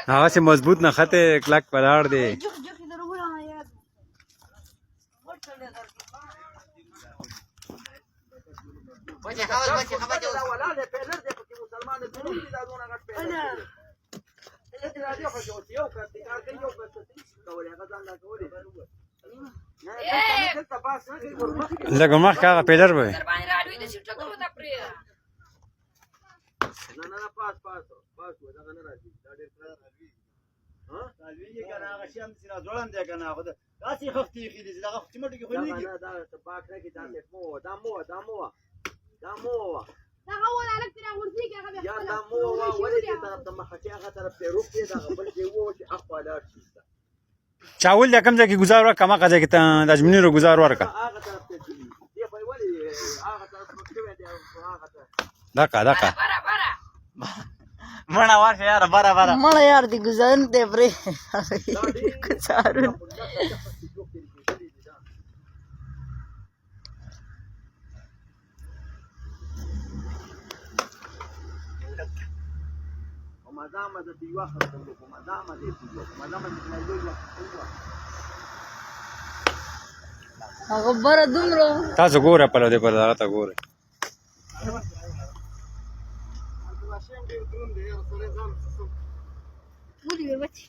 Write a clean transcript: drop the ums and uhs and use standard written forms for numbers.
هغه سي مضبوط نه خته کلک پلاړ دی لکه مخ هغه پیلر به نه پاس ودغه نه راځي دا ډېر کار راځي ها راځي کنه هغه شي هم سینا ځوړم دی کنه خو دا چې خفتي خېدي دغه خفتي مټو کې خو نه کیږي دا باک نه کې دا مو هغه ولا لکه ورځي کې هغه یا دا مو ولې دې طرف ته مخ کې هغه طرف ته روپ دی دا بل دی وو چې اخواله شي چاول د کم ځای کې گزار ورک کما ځای کې ته د اجمنی رو گزار ورکا هغه طرف ته دی په ولې هغه طرف ته شوی دی هغه ته دکا مړه ورشه یار برابر مړه یار دی گزارن ته پرې گزارن مدامه د دیوه خپل کوم مدامه دې نه یو هغه بره دومره تاسو ګوره په لده پر هغه ته ګوره ودي بچي